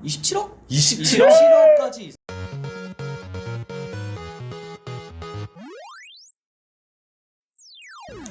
27억? 27억까지.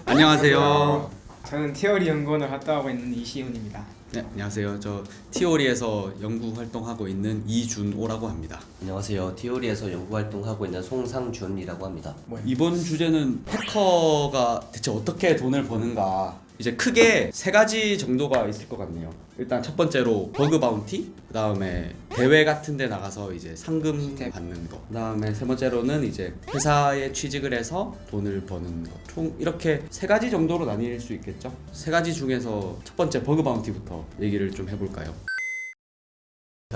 안녕하세요. 저는 티어리 연구원을 활동하고 있는 이시훈입니다. 네, 안녕하세요. 저 티오리에서 연구 활동하고 있는 이준오라고 합니다. 안녕하세요. 티오리에서 연구활동하고 있는 송상준이라고 합니다. 이번 주제는 해커가 대체 어떻게 돈을 버는가. 이제 크게 세 가지 정도가 있을 것 같네요. 일단 첫 번째로 버그 바운티, 그 다음에 대회 같은 데 나가서 이제 상금 받는 거, 그 다음에 세 번째로는 이제 회사에 취직을 해서 돈을 버는 거. 총 이렇게 세 가지 정도로 나뉠 수 있겠죠. 세 가지 중에서 첫 번째 버그 바운티부터 얘기를 좀 해볼까요?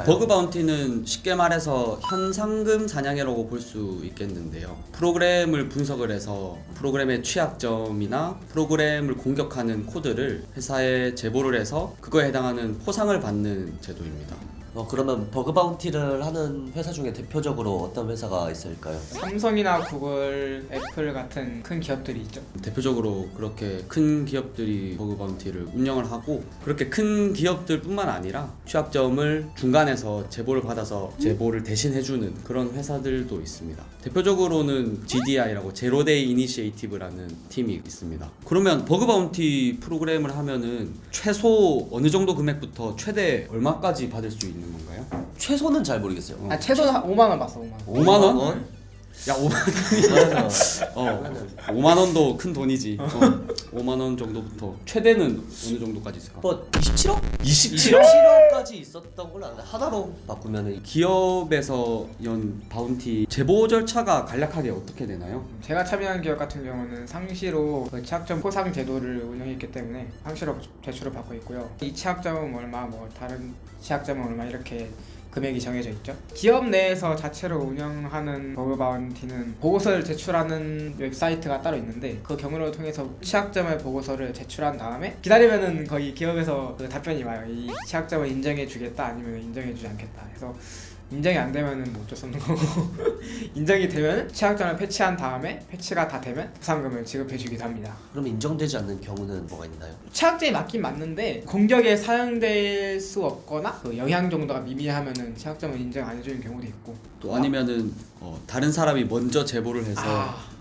버그 바운티는 쉽게 말해서 현상금 사냥이라고 볼 수 있겠는데요. 프로그램을 분석을 해서 프로그램의 취약점이나 프로그램을 공격하는 코드를 회사에 제보를 해서 그거에 해당하는 포상을 받는 제도입니다. 그러면 버그 바운티를 하는 회사 중에 대표적으로 어떤 회사가 있을까요? 삼성이나 구글, 애플 같은 큰 기업들이 있죠. 대표적으로 그렇게 큰 기업들이 버그 바운티를 운영을 하고, 그렇게 큰 기업들뿐만 아니라 취약점을 중간에서 제보를 받아서 제보를 대신 해주는 그런 회사들도 있습니다. 대표적으로는 GDI라고 제로데이 이니시에이티브라는 팀이 있습니다. 그러면 버그 바운티 프로그램을 하면은 최소 어느 정도 금액부터 최대 얼마까지 받을 수 있는 건가요? 최소는 잘 모르겠어요. 최소 5만 원 봤어. 5만 원. 5만 원? 야, 5만 원이 5만 원도 큰 돈이지. 5만 원 정도부터 최대는 어느 정도까지 있을까? 뭐 27억? 27억까지 있었던 걸로 아는데 하나로 바꾸면은 기업에서 연 바운티 제보 절차가 간략하게 어떻게 되나요? 제가 참여한 기업 같은 경우는 상시로 그 취약점 포상 제도를 운영했기 때문에 상시로 제출을 받고 있고요. 이 취약점은 얼마, 뭐 다른 취약점은 얼마 이렇게 금액이 정해져 있죠. 기업 내에서 자체로 운영하는 버그 바운티는 보고서를 제출하는 웹사이트가 따로 있는데 그 경로를 통해서 취약점의 보고서를 제출한 다음에 기다리면은 거의 기업에서 그 답변이 와요. 이 취약점을 인정해 주겠다 아니면 인정해 주지 않겠다. 그래서 인정이 안 되면은 뭐 어쩔 수 없는 거고 인정이 되면 취약점을 패치한 다음에 패치가 다 되면 보상금을 지급해 주기도 합니다. 그럼 인정되지 않는 경우는 뭐가 있나요? 취약점이 맞긴 맞는데 공격에 사용될 수 없거나 그 영향 정도가 미미하면은 취약점을 인정 안 해주는 경우도 있고, 또 아니면은 다른 사람이 먼저 제보를 해서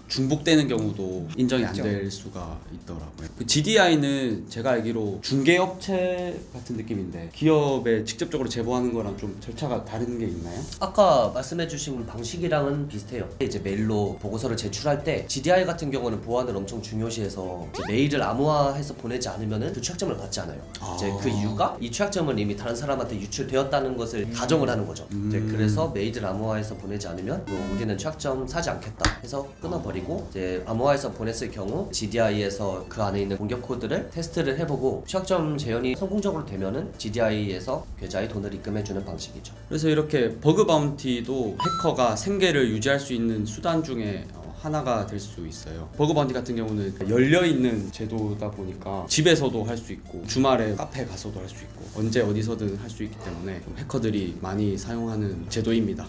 중복되는 경우도 인정이 안 될 수가 있더라고요. 그 GDI는 제가 알기로 중개업체 같은 느낌인데 기업에 직접적으로 제보하는 거랑 좀 절차가 다른 게 있나요? 아까 말씀해주신 방식이랑은 비슷해요. 이제 메일로 보고서를 제출할 때 GDI 같은 경우는 보안을 엄청 중요시해서 이제 메일을 암호화해서 보내지 않으면은 그 취약점을 받지 않아요. 이제 그 이유가 이 취약점은 이미 다른 사람한테 유출되었다는 것을 가정을 하는 거죠. 이제 그래서 메일을 암호화해서 보내지 않으면 뭐 우리는 취약점 사지 않겠다 해서 끊어버리고 이제 암호화해서 보냈을 경우 GDI에서 그 안에 있는 공격 코드를 테스트를 해보고 취약점 재현이 성공적으로 되면은 GDI에서 계좌에 돈을 입금해주는 방식이죠. 그래서 이렇게 버그 바운티도 해커가 생계를 유지할 수 있는 수단 중에 하나가 될 수 있어요. 버그 바운티 같은 경우는 열려있는 제도다 보니까 집에서도 할 수 있고 주말에 카페 가서도 할 수 있고 언제 어디서든 할 수 있기 때문에 해커들이 많이 사용하는 제도입니다.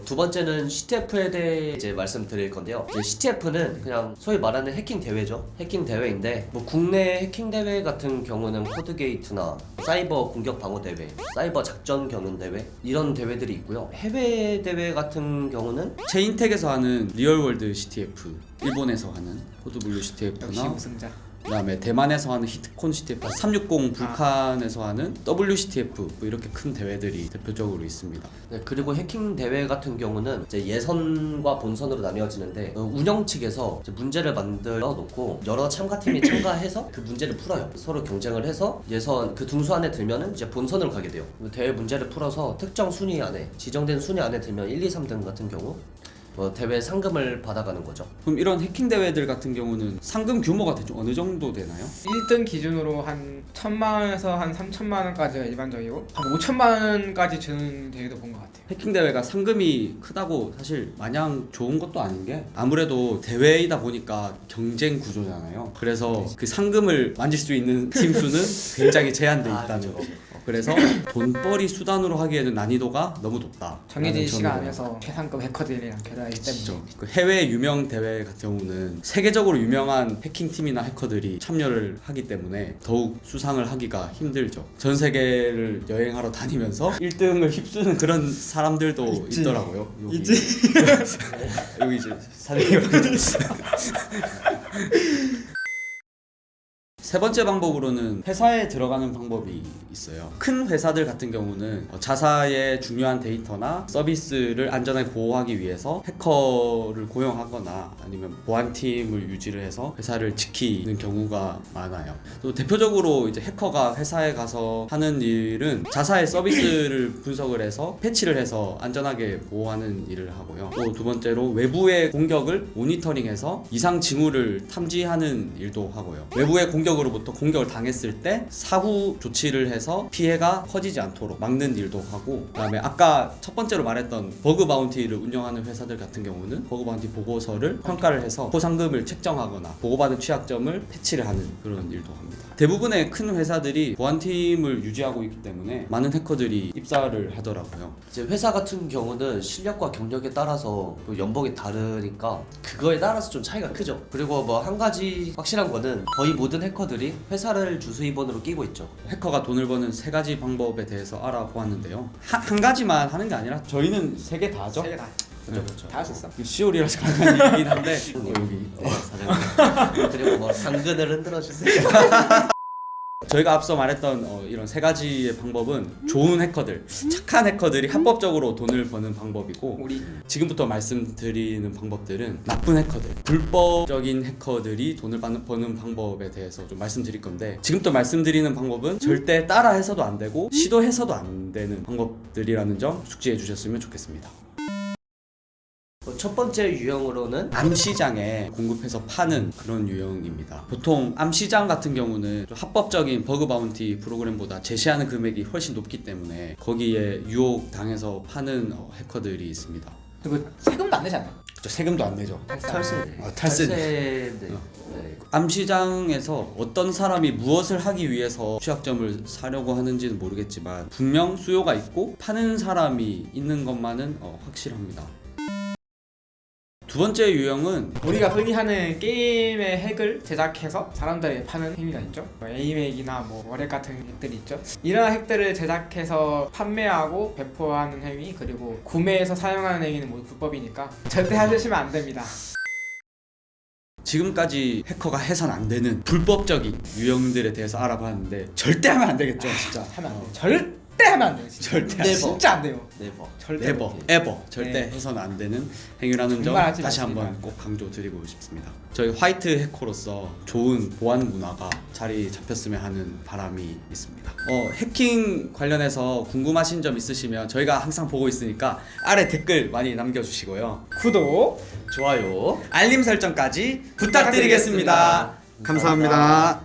두 번째는 CTF에 대해 이제 말씀드릴 건데요. 이제 CTF는 그냥 소위 말하는 해킹 대회죠. 해킹 대회인데 뭐 국내 해킹 대회 같은 경우는 코드게이트나 사이버 공격 방어 대회, 사이버 작전 경연 대회 이런 대회들이 있고요. 해외 대회 같은 경우는 체인텍에서 하는 리얼월드 CTF, 일본에서 하는 코드블루 역시 CTF나 우승자. 그 다음에 대만에서 하는 히트콘 CTF, 360 불칸에서 하는 WCTF 뭐 이렇게 큰 대회들이 대표적으로 있습니다. 네, 그리고 해킹 대회 같은 경우는 이제 예선과 본선으로 나뉘어지는데 운영 측에서 이제 문제를 만들어 놓고 여러 참가팀이 참가해서 그 문제를 풀어요. 서로 경쟁을 해서 예선 그 등수 안에 들면은 이제 본선으로 가게 돼요. 대회 문제를 풀어서 특정 순위 안에 지정된 순위 안에 들면 1, 2, 3등 같은 경우 대회 상금을 받아가는 거죠. 그럼 이런 해킹 대회들 같은 경우는 상금 규모가 대충 어느 정도 되나요? 1등 기준으로 한 1,000만 원에서 한 3,000만 원까지가 일반적이고 한 5,000만 원까지 주는 대회도 본 것 같아요. 해킹 대회가 상금이 크다고 사실 마냥 좋은 것도 아닌 게 아무래도 대회이다 보니까 경쟁 구조잖아요. 그래서 그 상금을 만질 수 있는 팀 수는 굉장히 제한돼 있다는 그렇죠. 거. 그래서 돈벌이 수단으로 하기에는 난이도가 너무 높다. 정해진 시간 안에서 최상급 해커들이랑 교류하기 진짜 때문에 그 해외 유명 대회 같은 경우는 세계적으로 유명한 해킹팀이나 해커들이 참여를 하기 때문에 더욱 수상을 하기가 힘들죠. 전 세계를 여행하러 다니면서 1등을 휩쓰는 그런 사람들도 있더라고요. 여기. 여기 이제 사장님. 세 번째 방법으로는 회사에 들어가는 방법이 있어요. 큰 회사들 같은 경우는 자사의 중요한 데이터나 서비스를 안전하게 보호하기 위해서 해커를 고용하거나 아니면 보안팀을 유지를 해서 회사를 지키는 경우가 많아요. 또 대표적으로 이제 해커가 회사에 가서 하는 일은 자사의 서비스를 분석을 해서 패치를 해서 안전하게 보호하는 일을 하고요. 또 두 번째로 외부의 공격을 모니터링해서 이상 징후를 탐지하는 일도 하고요. 외부의 공격으로부터 공격을 당했을 때 사후 조치를 해서 피해가 커지지 않도록 막는 일도 하고, 그다음에 아까 첫 번째로 말했던 버그 바운티를 운영하는 회사들 같은 경우는 버그 바운티 보고서를 평가를 해서 포상금을 책정하거나 보고받은 취약점을 패치를 하는 그런 일도 합니다. 대부분의 큰 회사들이 보안팀을 유지하고 있기 때문에 많은 해커들이 입사를 하더라고요. 이제 회사 같은 경우는 실력과 경력에 따라서 또 연봉이 다르니까 그거에 따라서 좀 차이가 크죠. 그리고 뭐 한 가지 확실한 거는 거의 모든 해커들이 회사를 주수입원으로 끼고 있죠. 해커가 돈을 버는 세 가지 방법에 대해서 알아보았는데요. 한 가지만 하는 게 아니라 저희는 세 개 다죠? 세개 다. 그렇죠. 다 할 수 있어. 시올이라서 간단히 얘기긴 한데 여기 네, 사장님. 그리고 뭐 상근을 흔들어 주세요. 저희가 앞서 말했던 이런 세 가지의 방법은 좋은 해커들, 착한 해커들이 합법적으로 돈을 버는 방법이고, 우리 지금부터 말씀드리는 방법들은 나쁜 해커들, 불법적인 해커들이 돈을 버는 방법에 대해서 좀 말씀드릴 건데, 지금부터 말씀드리는 방법은 절대 따라해서도 안 되고 시도해서도 안 되는 방법들이라는 점 숙지해 주셨으면 좋겠습니다. 첫 번째 유형으로는 암시장에 공급해서 파는 그런 유형입니다. 보통 암시장 같은 경우는 좀 합법적인 버그 바운티 프로그램보다 제시하는 금액이 훨씬 높기 때문에 거기에 유혹 당해서 파는 해커들이 있습니다. 그리고 세금도 안 내잖아요. 세금도 안 내죠. 탈세. 탈세. 네. 암시장에서 어떤 사람이 무엇을 하기 위해서 취약점을 사려고 하는지는 모르겠지만 분명 수요가 있고 파는 사람이 있는 것만은 확실합니다. 두 번째 유형은 우리가 흔히 하는 게임의 핵을 제작해서 사람들에게 파는 행위가 있죠. 에임핵이나 뭐 월핵 같은 핵들이 있죠. 이런 핵들을 제작해서 판매하고 배포하는 행위, 그리고 구매해서 사용하는 행위는 모두 불법이니까 절대 하시면 안 됩니다. 지금까지 해커가 해선 안 되는 불법적인 유형들에 대해서 알아봤는데 절대 하면 안 되겠죠, 진짜. 하면 안 돼요. 절대 하면 안 돼요. 진짜. 절대 네버. 진짜 안 돼요. 네버. 절대 네버, 에버 절대 네. 해서는 안 되는 행위라는 점 정말 하지 다시 마십니다. 한번 꼭 강조드리고 싶습니다. 저희 화이트 해커로서 좋은 보안 문화가 자리 잡혔으면 하는 바람이 있습니다. 해킹 관련해서 궁금하신 점 있으시면 저희가 항상 보고 있으니까 아래 댓글 많이 남겨주시고요. 구독, 좋아요. 알림 설정까지 부탁드리겠습니다. 감사합니다.